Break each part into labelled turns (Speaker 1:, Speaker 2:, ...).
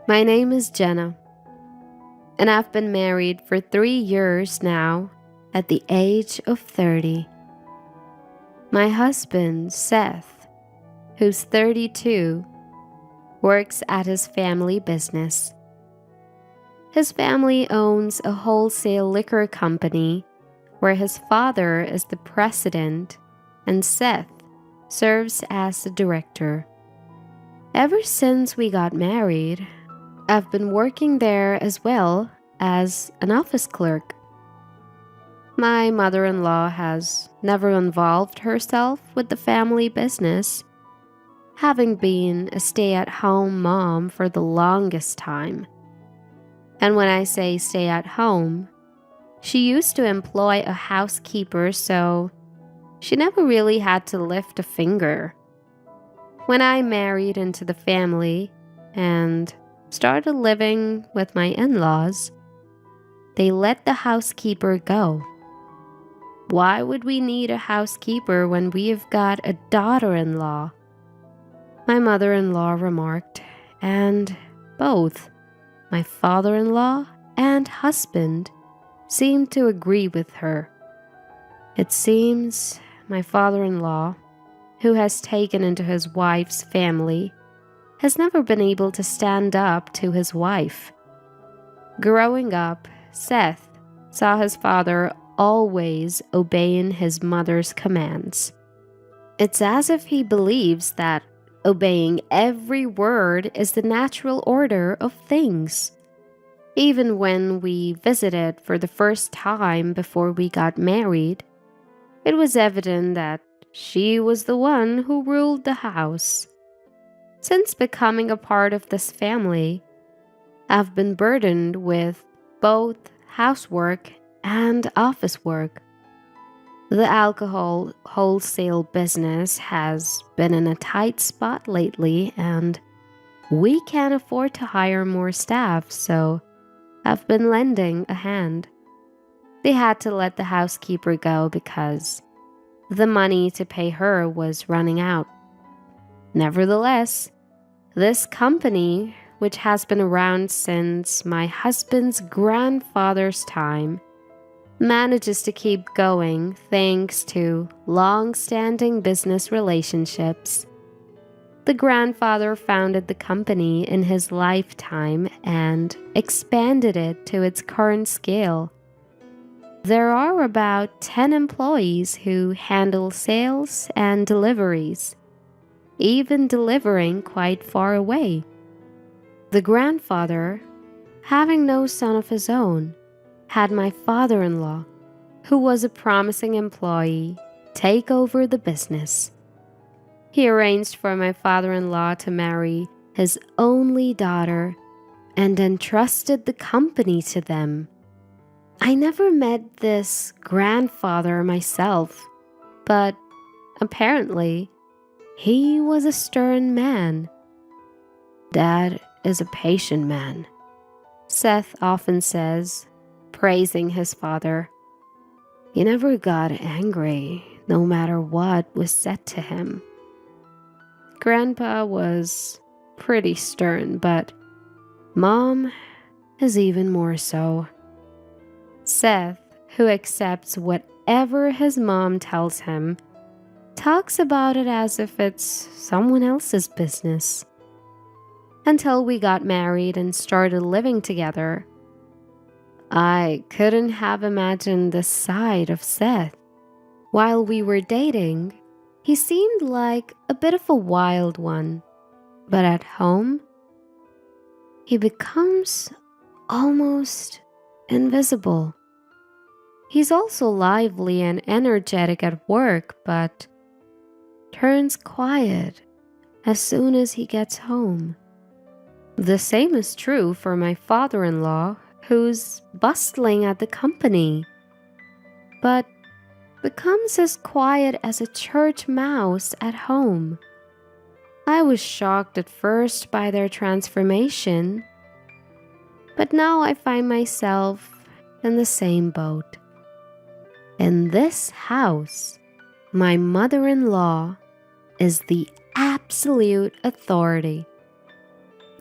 Speaker 1: My name is Jenna, and I've been married for 3 years now at the age of 30. My husband, Seth, who's 32, works at his family business. His family owns a wholesale liquor company where his father is the president and Seth serves as the director. Ever since we got married, I've been working there as well as an office clerk. My mother-in-law has never involved herself with the family business, having been a stay-at-home mom for the longest time. And when I say stay at home, she used to employ a housekeeper, so she never really had to lift a finger. When I married into the family and started living with my in-laws, they let the housekeeper go. Why would we need a housekeeper when we've got a daughter-in-law? My mother-in-law remarked, and both my father-in-law and husband seemed to agree with her. It seems my father-in-law, who has taken into his wife's family, has never been able to stand up to his wife. Growing up, Seth saw his father always obeying his mother's commands. It's as if he believes that obeying every word is the natural order of things. Even when we visited for the first time before we got married, it was evident that she was the one who ruled the house. Since becoming a part of this family, I've been burdened with both housework and office work. The alcohol wholesale business has been in a tight spot lately, and we can't afford to hire more staff, so I've been lending a hand. They had to let the housekeeper go because the money to pay her was running out. Nevertheless, this company, which has been around since my husband's grandfather's time, manages to keep going thanks to long-standing business relationships. The grandfather founded the company in his lifetime and expanded it to its current scale. There are about 10 employees who handle sales and deliveries, even delivering quite far away. The grandfather, having no son of his own, had my father-in-law, who was a promising employee, take over the business. He arranged for my father-in-law to marry his only daughter and entrusted the company to them. I never met this grandfather myself, but apparently he was a stern man. Dad is a patient man, Seth often says, praising his father. He never got angry, no matter what was said to him. Grandpa was pretty stern, but Mom is even more so. Seth, who accepts whatever his mom tells him, talks about it as if it's someone else's business. Until we got married and started living together, I couldn't have imagined this side of Seth. While we were dating, he seemed like a bit of a wild one, but at home, he becomes almost invisible. He's also lively and energetic at work, but turns quiet as soon as he gets home. The same is true for my father-in-law, who's bustling at the company, but becomes as quiet as a church mouse at home. I was shocked at first by their transformation, but now I find myself in the same boat. In this house, my mother-in-law is the absolute authority.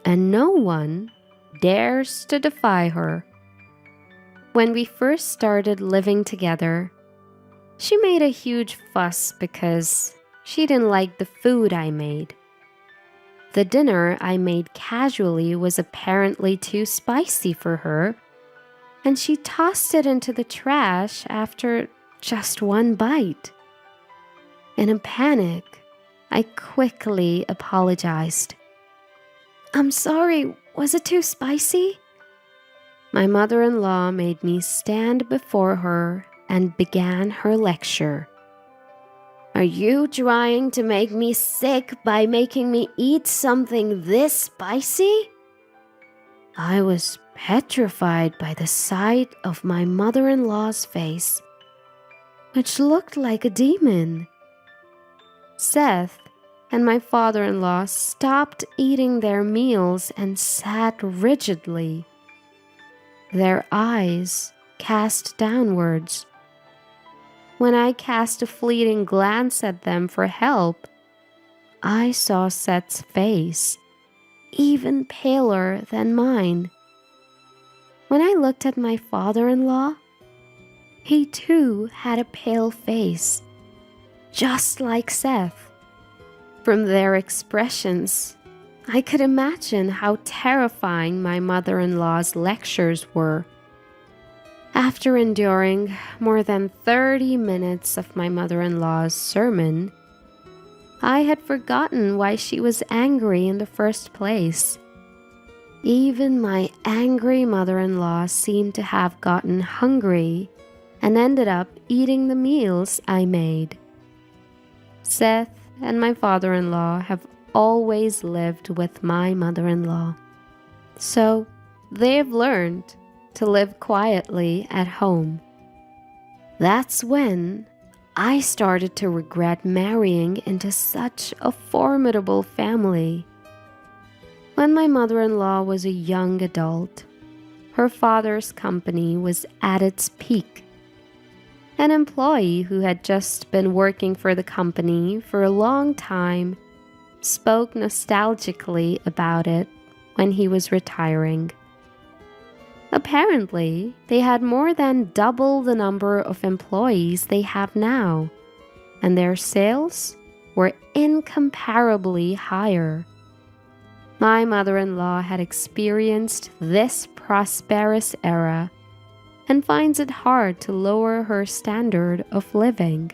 Speaker 1: and no one dares to defy her. When we first started living together, she made a huge fuss because she didn't like the food I made. The dinner I made casually was apparently too spicy for her, and she tossed it into the trash after just one bite. In a panic, I quickly apologized. "I'm sorry, was it too spicy?" My mother-in-law made me stand before her and began her lecture. "Are you trying to make me sick by making me eat something this spicy?" I was petrified by the sight of my mother-in-law's face, which looked like a demon. Seth and my father-in-law stopped eating their meals and sat rigidly, their eyes cast downwards. When I cast a fleeting glance at them for help, I saw Seth's face, even paler than mine. When I looked at my father-in-law, he too had a pale face, just like Seth. From their expressions, I could imagine how terrifying my mother-in-law's lectures were. After enduring more than 30 minutes of my mother-in-law's sermon, I had forgotten why she was angry in the first place. Even my angry mother-in-law seemed to have gotten hungry and ended up eating the meals I made. Seth and my father-in-law have always lived with my mother-in-law, so they've learned to live quietly at home. That's when I started to regret marrying into such a formidable family. When my mother-in-law was a young adult, her father's company was at its peak. An employee who had just been working for the company for a long time spoke nostalgically about it when he was retiring. Apparently, they had more than double the number of employees they have now, and their sales were incomparably higher. My mother-in-law had experienced this prosperous era and finds it hard to lower her standard of living.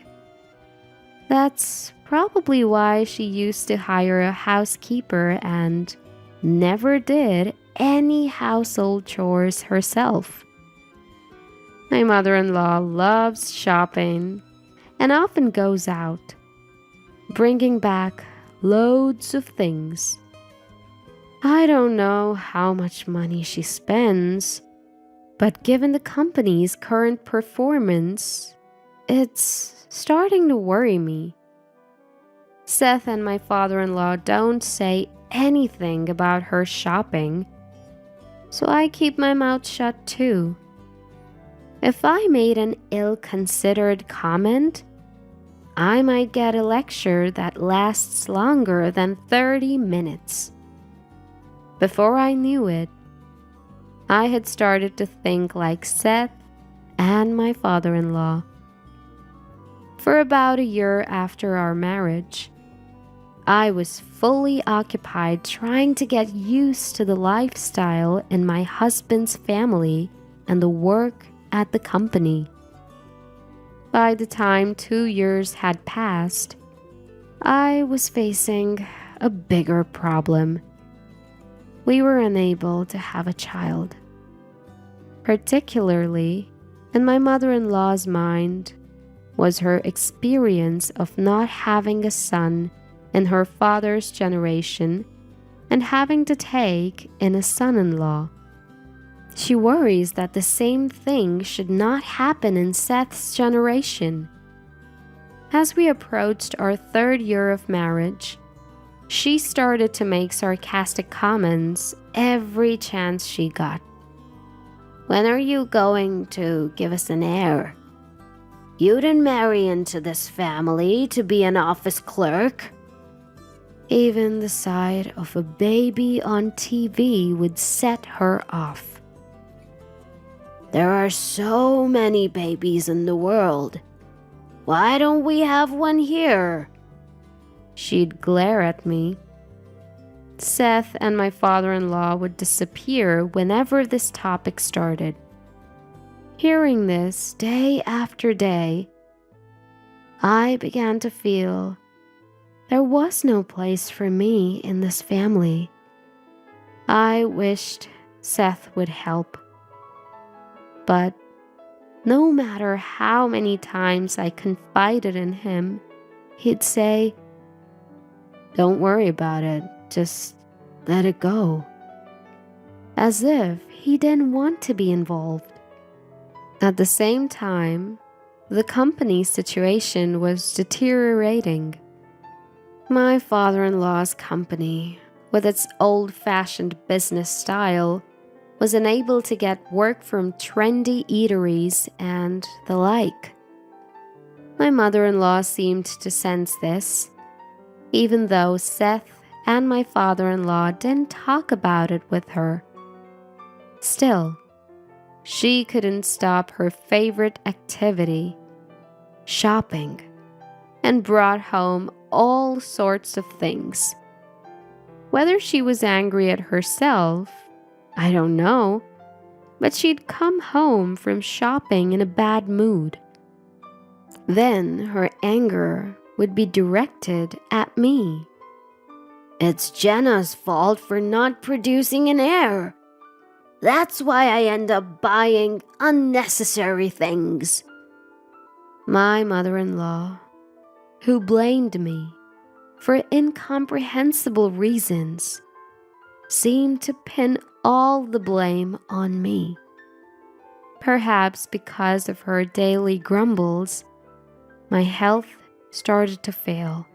Speaker 1: That's probably why she used to hire a housekeeper and never did any household chores herself. My mother-in-law loves shopping and often goes out, bringing back loads of things. I don't know how much money she spends, but given the company's current performance, it's starting to worry me. Seth and my father-in-law don't say anything about her shopping, so I keep my mouth shut too. If I made an ill-considered comment, I might get a lecture that lasts longer than 30 minutes. Before I knew it, I had started to think like Seth and my father-in-law. For about a year after our marriage, I was fully occupied trying to get used to the lifestyle in my husband's family and the work at the company. By the time 2 years had passed, I was facing a bigger problem. We were unable to have a child. Particularly, in my mother-in-law's mind, was her experience of not having a son in her father's generation and having to take in a son-in-law. She worries that the same thing should not happen in Seth's generation. As we approached our 3rd year of marriage, she started to make sarcastic comments every chance she got. "When are you going to give us an heir? You didn't marry into this family to be an office clerk." Even the sight of a baby on TV would set her off. "There are so many babies in the world. Why don't we have one here?" She'd glare at me. Seth and my father-in-law would disappear whenever this topic started. Hearing this day after day, I began to feel there was no place for me in this family. I wished Seth would help. But no matter how many times I confided in him, he'd say, "Don't worry about it, just let it go." As if he didn't want to be involved. At the same time, the company's situation was deteriorating. My father-in-law's company, with its old-fashioned business style, was unable to get work from trendy eateries and the like. My mother-in-law seemed to sense this, even though Seth and my father-in-law didn't talk about it with her. Still, she couldn't stop her favorite activity, shopping, and brought home all sorts of things. Whether she was angry at herself, I don't know, but she'd come home from shopping in a bad mood. Then her anger would be directed at me. "It's Jenna's fault for not producing an heir. That's why I end up buying unnecessary things." My mother-in-law, who blamed me for incomprehensible reasons, seemed to pin all the blame on me. Perhaps because of her daily grumbles, my health started to fail.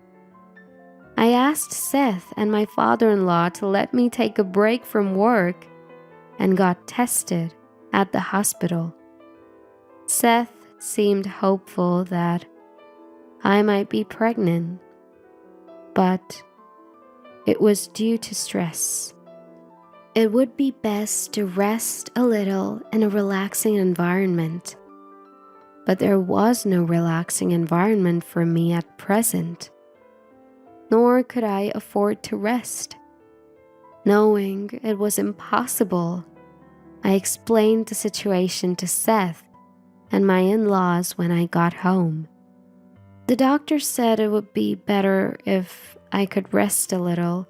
Speaker 1: I asked Seth and my father-in-law to let me take a break from work and got tested at the hospital. Seth seemed hopeful that I might be pregnant, but it was due to stress. It would be best to rest a little in a relaxing environment, but there was no relaxing environment for me at present, nor could I afford to rest. Knowing it was impossible, I explained the situation to Seth and my in-laws when I got home. The doctor said it would be better if I could rest a little,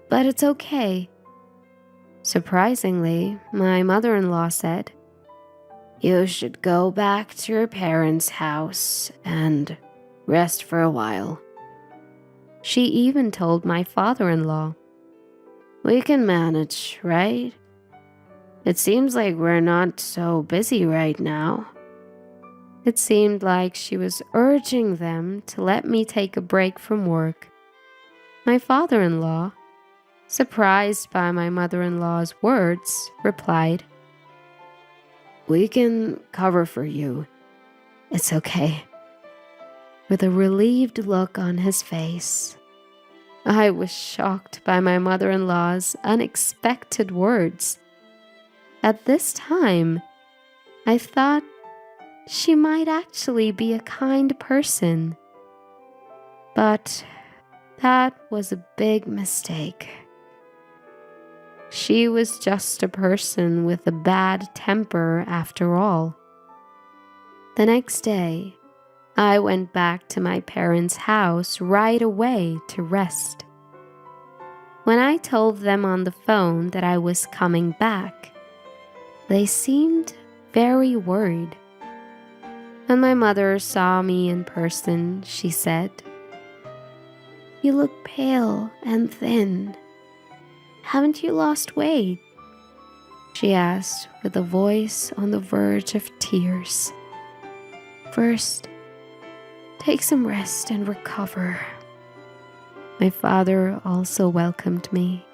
Speaker 1: but it's okay. Surprisingly, my mother-in-law said, "You should go back to your parents' house and rest for a while." She even told my father-in-law, "We can manage, right? It seems like we're not so busy right now." It seemed like she was urging them to let me take a break from work. My father-in-law, surprised by my mother-in-law's words, replied, "We can cover for you. It's okay," with a relieved look on his face. I was shocked by my mother-in-law's unexpected words. At this time, I thought she might actually be a kind person. But that was a big mistake. She was just a person with a bad temper after all. The next day, I went back to my parents' house right away to rest. When I told them on the phone that I was coming back, they seemed very worried. When my mother saw me in person, she said, "You look pale and thin. Haven't you lost weight?" she asked with a voice on the verge of tears. "First, take some rest and recover." My father also welcomed me.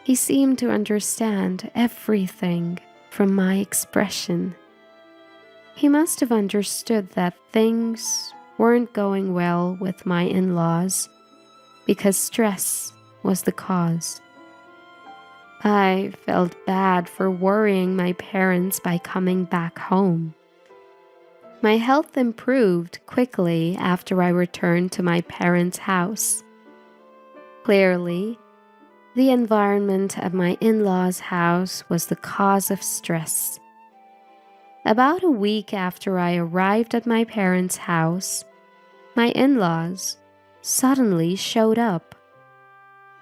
Speaker 1: He seemed to understand everything from my expression. He must have understood that things weren't going well with my in-laws, because stress was the cause. I felt bad for worrying my parents by coming back home. My health improved quickly after I returned to my parents' house. Clearly, the environment of my in-laws' house was the cause of stress. About a week after I arrived at my parents' house, my in-laws suddenly showed up.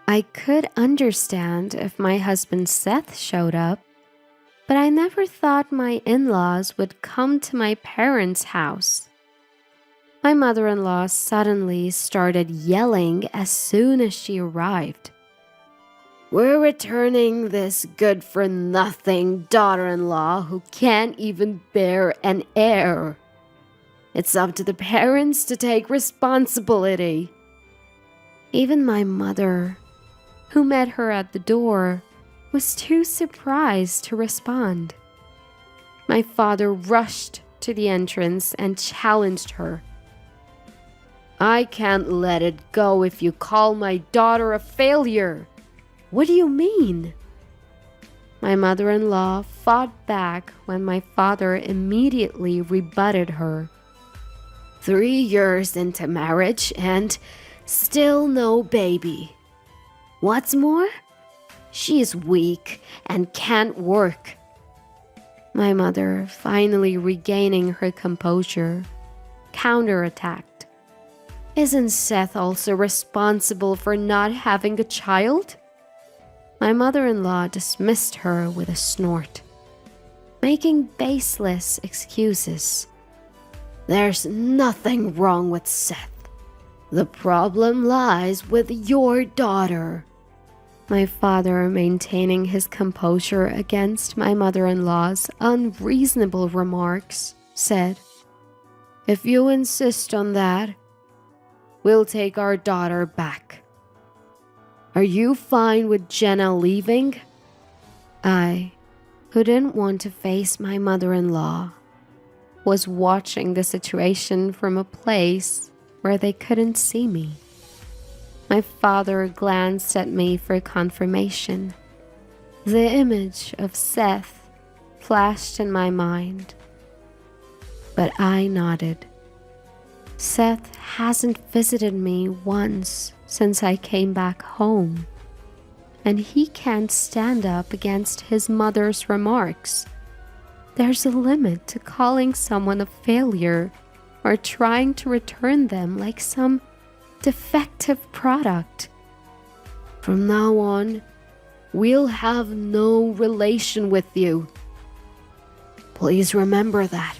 Speaker 1: I could understand if my husband Seth showed up, but I never thought my in-laws would come to my parents' house. My mother-in-law suddenly started yelling as soon as she arrived. "We're returning this good-for-nothing daughter-in-law who can't even bear an heir. It's up to the parents to take responsibility." Even my mother, who met her at the door, was too surprised to respond. My father rushed to the entrance and challenged her. "I can't let it go if you call my daughter a failure. What do you mean?" My mother-in-law fought back when my father immediately rebutted her. 3 years into marriage and still no baby. What's more, she's weak and can't work." My mother, finally regaining her composure, counterattacked. "Isn't Seth also responsible for not having a child?" My mother-in-law dismissed her with a snort, making baseless excuses. "There's nothing wrong with Seth. The problem lies with your daughter." My father, maintaining his composure against my mother-in-law's unreasonable remarks, said, "If you insist on that, we'll take our daughter back. Are you fine with Jenna leaving?" I, who didn't want to face my mother-in-law, was watching the situation from a place where they couldn't see me. My father glanced at me for confirmation. The image of Seth flashed in my mind, but I nodded. Seth hasn't visited me once since I came back home, and he can't stand up against his mother's remarks. There's a limit to calling someone a failure or trying to return them like some defective product. From now on, we'll have no relation with you. Please remember that."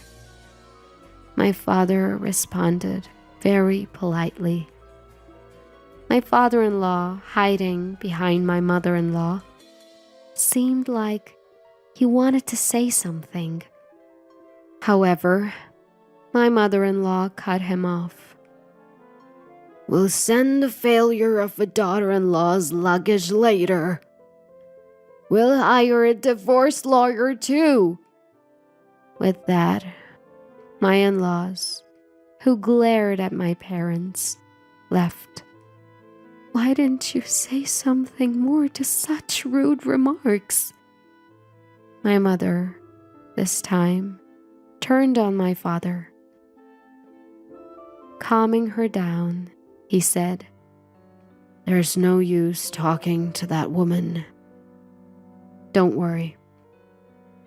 Speaker 1: My father responded very politely. My father-in-law, hiding behind my mother-in-law, seemed like he wanted to say something. However, my mother-in-law cut him off. "We'll send the failure of a daughter-in-law's luggage later. We'll hire a divorce lawyer too." With that, my in-laws, who glared at my parents, left. "Why didn't you say something more to such rude remarks?" My mother, this time, turned on my father. Calming her down, he said, "There's no use talking to that woman. Don't worry.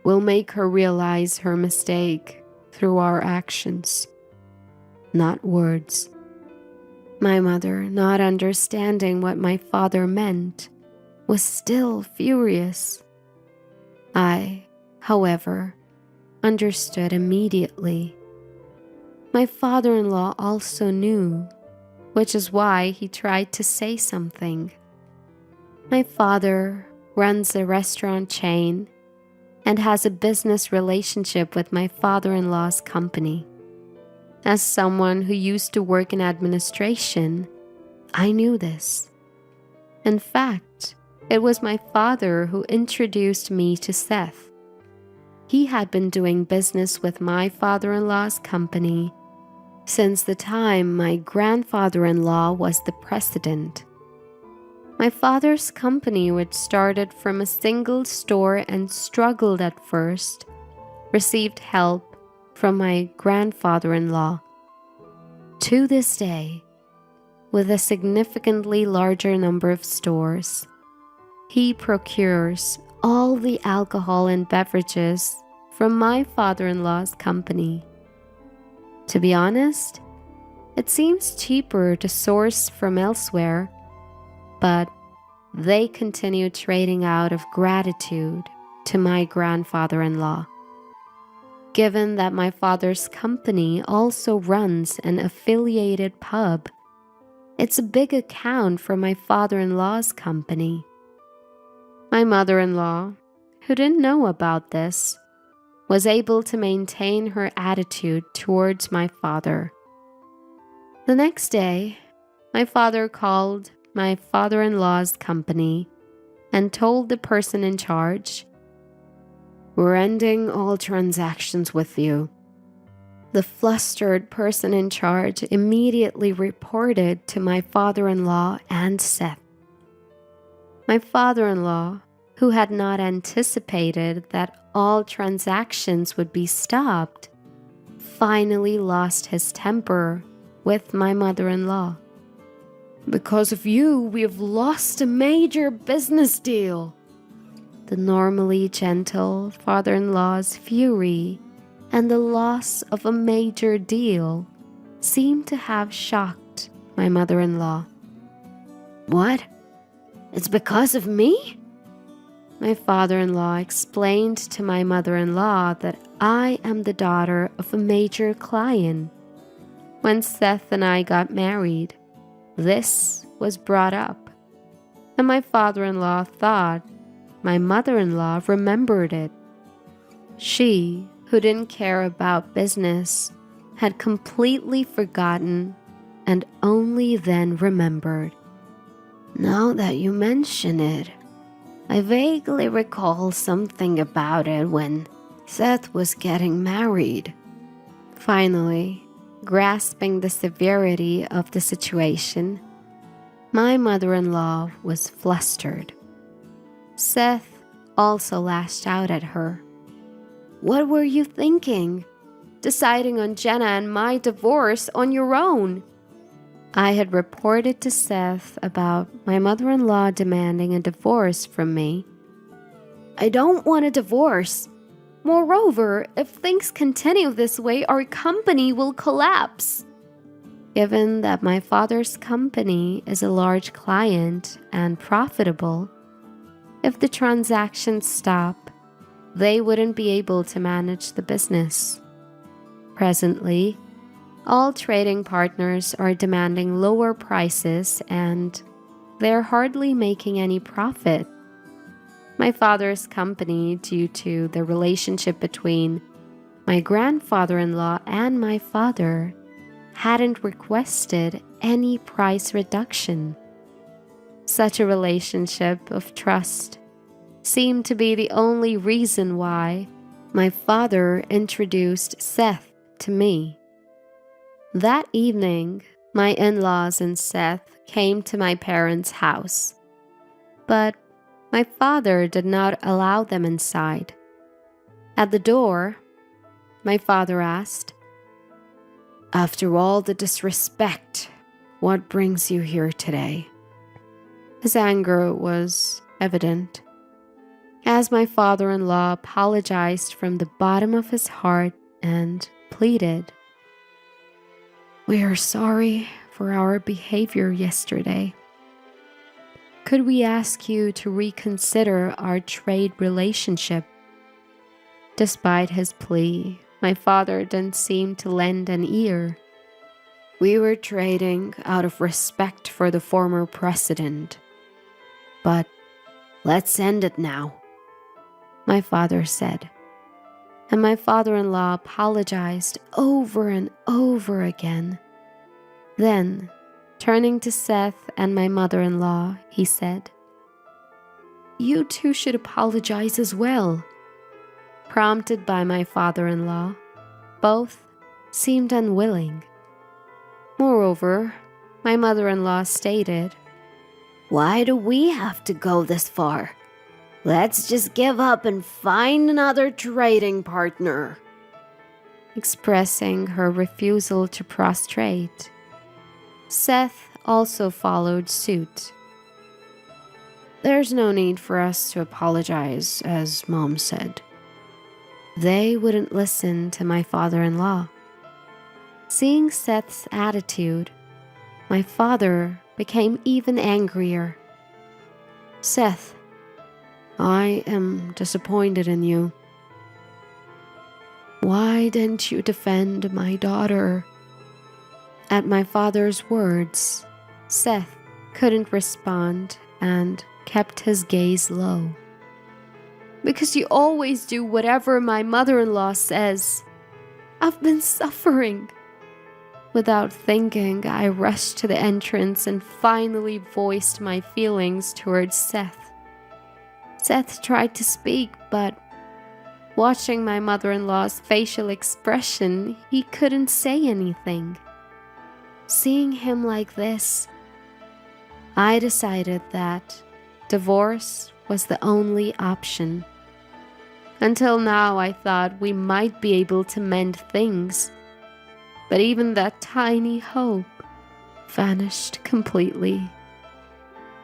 Speaker 1: We'll make her realize her mistake through our actions, not words." My mother, not understanding what my father meant, was still furious. I, however, understood immediately. My father-in-law also knew, which is why he tried to say something. My father runs a restaurant chain and has a business relationship with my father-in-law's company. As someone who used to work in administration, I knew this. In fact, it was my father who introduced me to Seth. He had been doing business with my father-in-law's company since the time my grandfather-in-law was the president. My father's company, which started from a single store and struggled at first, received help from my grandfather-in-law. To this day, with a significantly larger number of stores, he procures all the alcohol and beverages from my father-in-law's company. To be honest, it seems cheaper to source from elsewhere, but they continue trading out of gratitude to my grandfather-in-law. Given that my father's company also runs an affiliated pub, it's a big account for my father-in-law's company. My mother-in-law, who didn't know about this, was able to maintain her attitude towards my father. The next day, my father called my father-in-law's company and told the person in charge, "We're ending all transactions with you." The flustered person in charge immediately reported to my father-in-law and Seth. My father-in-law, who had not anticipated that all transactions would be stopped, finally lost his temper with my mother-in-law. "Because of you, we have lost a major business deal." The normally gentle father-in-law's fury and the loss of a major deal seemed to have shocked my mother-in-law. "What? It's because of me?" My father-in-law explained to my mother-in-law that I am the daughter of a major client. When Seth and I got married, this was brought up, and my father-in-law thought my mother-in-law remembered it. She, who didn't care about business, had completely forgotten and only then remembered. "Now that you mention it, I vaguely recall something about it when Seth was getting married." Finally, grasping the severity of the situation, my mother-in-law was flustered. Seth also lashed out at her. "What were you thinking? Deciding on Jenna and my divorce on your own?" I had reported to Seth about my mother-in-law demanding a divorce from me. "I don't want a divorce. Moreover, if things continue this way, our company will collapse." Given that my father's company is a large client and profitable, if the transactions stop, they wouldn't be able to manage the business. Presently, all trading partners are demanding lower prices and they're hardly making any profit. My father's company, due to the relationship between my grandfather-in-law and my father, hadn't requested any price reduction. Such a relationship of trust seemed to be the only reason why my father introduced Seth to me. That evening, my in-laws and Seth came to my parents' house, but my father did not allow them inside. At the door, my father asked, "After all the disrespect, what brings you here today?" His anger was evident, as my father-in-law apologized from the bottom of his heart and pleaded, "We are sorry for our behavior yesterday. Could we ask you to reconsider our trade relationship?" Despite his plea, my father didn't seem to lend an ear. "We were trading out of respect for the former president. But let's end it now," my father said. And my father-in-law apologized over and over again. Then, turning to Seth and my mother-in-law, he said, "You two should apologize as well." Prompted by my father-in-law, both seemed unwilling. Moreover, my mother-in-law stated, Why do we have to go this far? Let's just give up and find another trading partner. Expressing her refusal to prostrate, Seth also followed suit. There's no need for us to apologize, as Mom said. They wouldn't listen to my father-in-law. Seeing Seth's attitude, my father became even angrier. Seth, I am disappointed in you. Why didn't you defend my daughter? At my father's words, Seth couldn't respond and kept his gaze low. Because you always do whatever my mother-in-law says. I've been suffering. Without thinking, I rushed to the entrance and finally voiced my feelings towards Seth. Seth tried to speak, but watching my mother-in-law's facial expression, he couldn't say anything. Seeing him like this, I decided that divorce was the only option. Until now, I thought we might be able to mend things, but even that tiny hope vanished completely.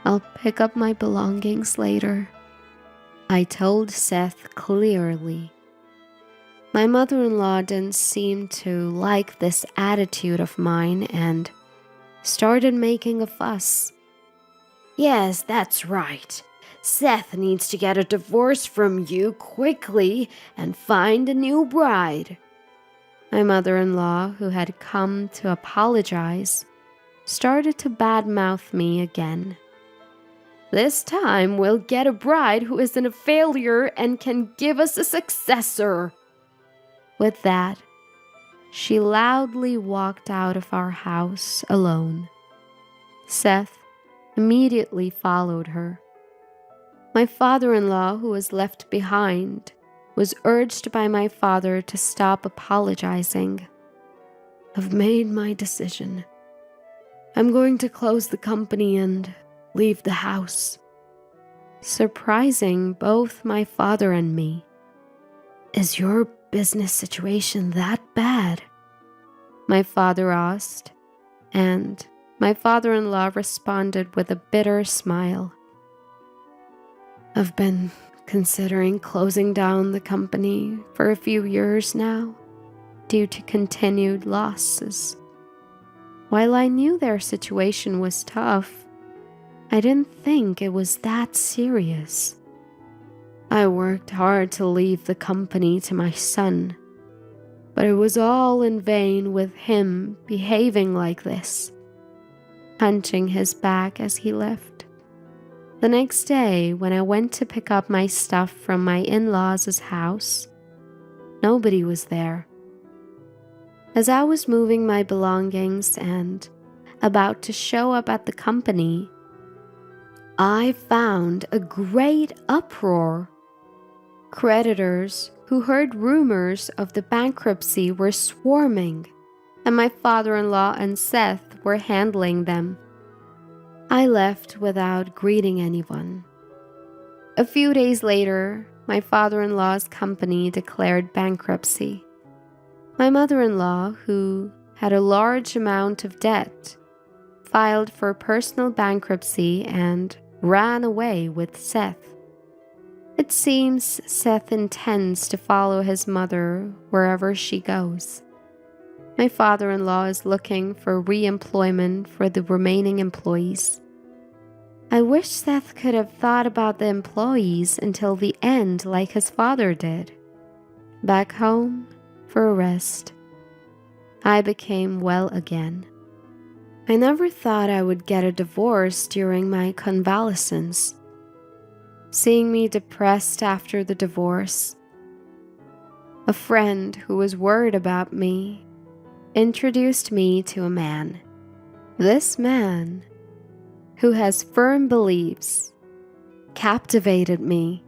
Speaker 1: I'll pick up my belongings later, I told Seth clearly. My mother-in-law didn't seem to like this attitude of mine and started making a fuss. Yes, that's right. Seth needs to get a divorce from you quickly and find a new bride. My mother-in-law, who had come to apologize, started to badmouth me again. This time we'll get a bride who isn't a failure and can give us a successor. With that, she loudly walked out of our house alone. Seth immediately followed her. My father-in-law, who was left behind, was urged by my father to stop apologizing. I've made my decision. I'm going to close the company and leave the house. Surprising both my father and me. Is your business situation that bad? My father asked, and my father-in-law responded with a bitter smile. I've been considering closing down the company for a few years now, due to continued losses. While I knew their situation was tough, I didn't think it was that serious. I worked hard to leave the company to my son, but it was all in vain with him behaving like this, hunching his back as he left. The next day, when I went to pick up my stuff from my in-laws' house, nobody was there. As I was moving my belongings and about to show up at the company, I found a great uproar. Creditors who heard rumors of the bankruptcy were swarming, and my father-in-law and Seth were handling them. I left without greeting anyone. A few days later, my father-in-law's company declared bankruptcy. My mother-in-law, who had a large amount of debt, filed for personal bankruptcy and ran away with Seth. It seems Seth intends to follow his mother wherever she goes. My father-in-law is looking for re-employment for the remaining employees. I wish Seth could have thought about the employees until the end like his father did. Back home for a rest. I became well again. I never thought I would get a divorce during my convalescence. Seeing me depressed after the divorce, a friend who was worried about me introduced me to a man. This man, who has firm beliefs, captivated me.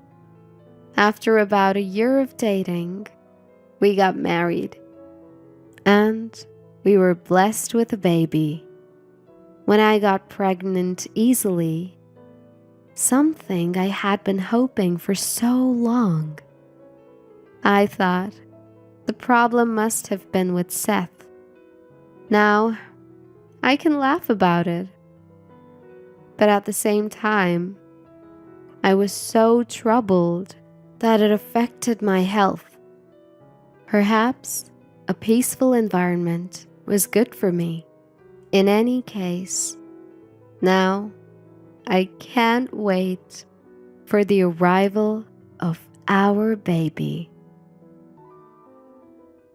Speaker 1: After about a year of dating, we got married, and we were blessed with a baby. When I got pregnant easily, something I had been hoping for so long. I thought the problem must have been with Seth. Now, I can laugh about it. But at the same time, I was so troubled that it affected my health. Perhaps a peaceful environment was good for me. In any case, now I can't wait for the arrival of our baby.